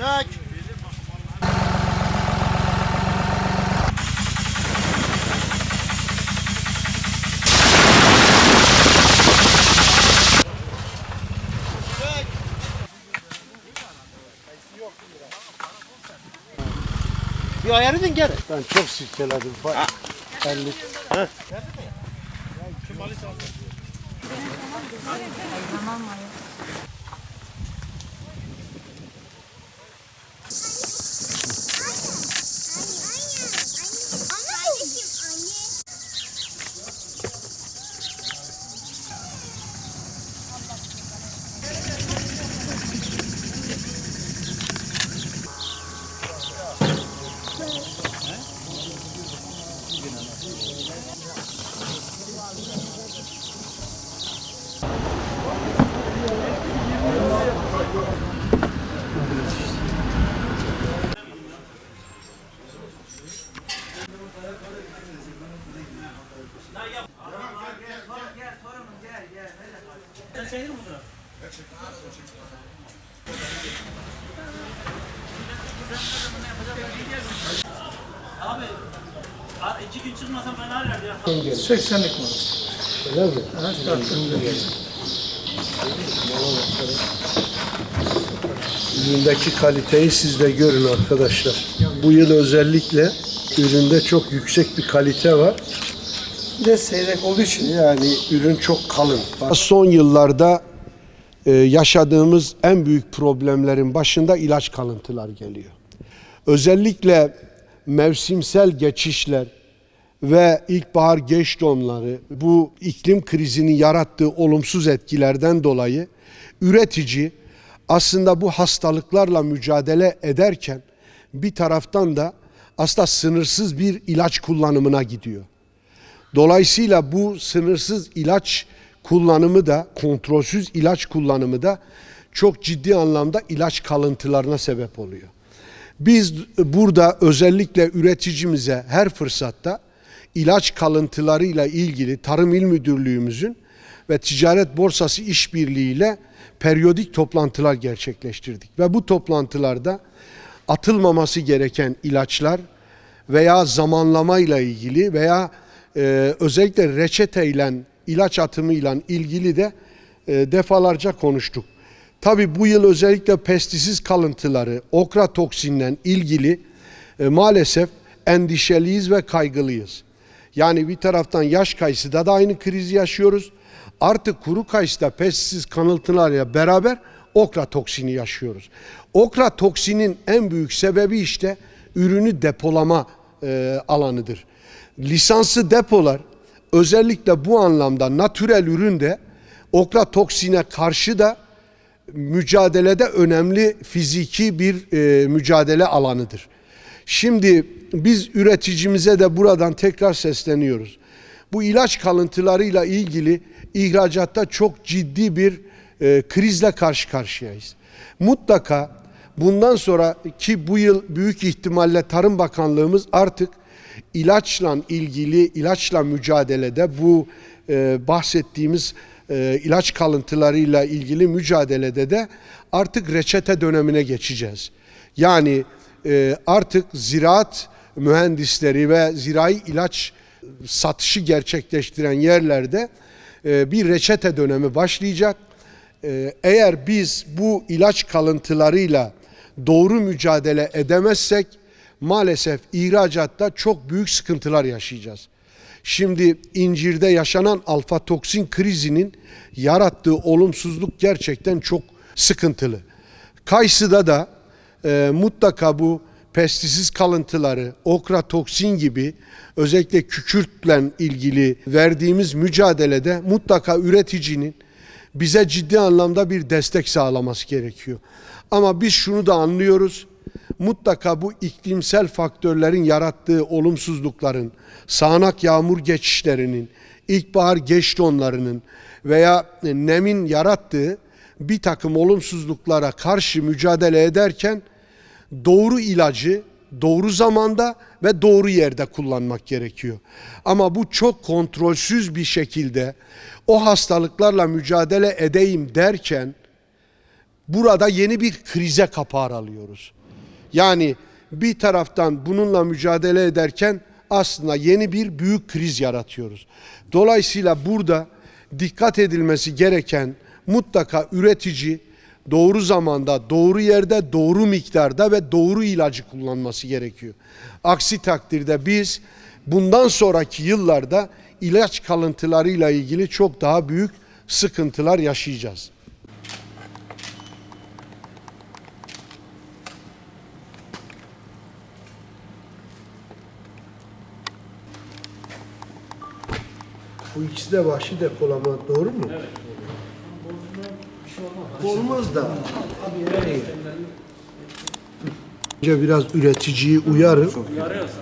Çek. Bir ayarını gel. Ben çok sirkeledim. Ellik. Abi 2 gün çıkmasam ben hala ya. 80'lik mi? Öyle mi? Ha, startında. Üründeki kaliteyi siz de görün arkadaşlar. Bu yıl özellikle üründe çok yüksek bir kalite var. Bir de seyrek olduğu için. Yani ürün çok kalın. Son yıllarda yaşadığımız en büyük problemlerin başında ilaç kalıntılar geliyor. Özellikle mevsimsel geçişler ve ilkbahar geç donları, bu iklim krizinin yarattığı olumsuz etkilerden dolayı üretici aslında bu hastalıklarla mücadele ederken bir taraftan da aslında sınırsız bir ilaç kullanımına gidiyor. Dolayısıyla bu sınırsız ilaç kullanımı da, kontrolsüz ilaç kullanımı da çok ciddi anlamda ilaç kalıntılarına sebep oluyor. Biz burada özellikle üreticimize her fırsatta ilaç kalıntılarıyla ilgili Tarım İl Müdürlüğümüzün ve Ticaret Borsası işbirliğiyle periyodik toplantılar gerçekleştirdik. Ve bu toplantılarda atılmaması gereken ilaçlar veya zamanlamayla ilgili veya özellikle reçeteyle ilaç atımıyla ilgili de defalarca konuştuk. Tabii bu yıl özellikle pestisit kalıntıları, okra toksinden ilgili maalesef endişeliyiz ve kaygılıyız. Yani bir taraftan yaş kayısıda da aynı krizi yaşıyoruz. Artık kuru kayısıda pestisit kalıntılarıyla beraber okra toksini yaşıyoruz. Okra toksinin en büyük sebebi işte ürünü depolama alanıdır. Lisanslı depolar özellikle bu anlamda natürel üründe okra toksine karşı da mücadelede önemli fiziki bir mücadele alanıdır. Şimdi biz üreticimize de buradan tekrar sesleniyoruz. Bu ilaç kalıntılarıyla ilgili ihracatta çok ciddi bir krizle karşı karşıyayız. Mutlaka bundan sonra ki bu yıl büyük ihtimalle Tarım Bakanlığımız artık ilaçla ilgili, ilaçla mücadelede bu bahsettiğimiz ilaç kalıntılarıyla ilgili mücadelede de artık reçete dönemine geçeceğiz. Yani artık ziraat mühendisleri ve zirai ilaç satışı gerçekleştiren yerlerde bir reçete dönemi başlayacak. Eğer biz bu ilaç kalıntılarıyla doğru mücadele edemezsek maalesef ihracatta çok büyük sıkıntılar yaşayacağız. Şimdi incirde yaşanan alfa toksin krizinin yarattığı olumsuzluk gerçekten çok sıkıntılı. Kayısıda da mutlaka bu pestisit kalıntıları, okra toksin gibi özellikle kükürtle ilgili verdiğimiz mücadelede mutlaka üreticinin bize ciddi anlamda bir destek sağlaması gerekiyor. Ama biz şunu da anlıyoruz. Mutlaka bu iklimsel faktörlerin yarattığı olumsuzlukların, sağanak yağmur geçişlerinin, ilkbahar geç donlarının veya nemin yarattığı bir takım olumsuzluklara karşı mücadele ederken doğru ilacı doğru zamanda ve doğru yerde kullanmak gerekiyor. Ama bu çok kontrolsüz bir şekilde o hastalıklarla mücadele edeyim derken burada yeni bir krize kapı aralıyoruz. Yani bir taraftan bununla mücadele ederken aslında yeni bir büyük kriz yaratıyoruz. Dolayısıyla burada dikkat edilmesi gereken mutlaka üretici doğru zamanda, doğru yerde, doğru miktarda ve doğru ilacı kullanması gerekiyor. Aksi takdirde biz bundan sonraki yıllarda ilaç kalıntılarıyla ilgili çok daha büyük sıkıntılar yaşayacağız. Bu ikisi de vahşi depolama, doğru mu? Evet. Olmaz da. Önce biraz üreticiyi uyarın. Yarıyorsa.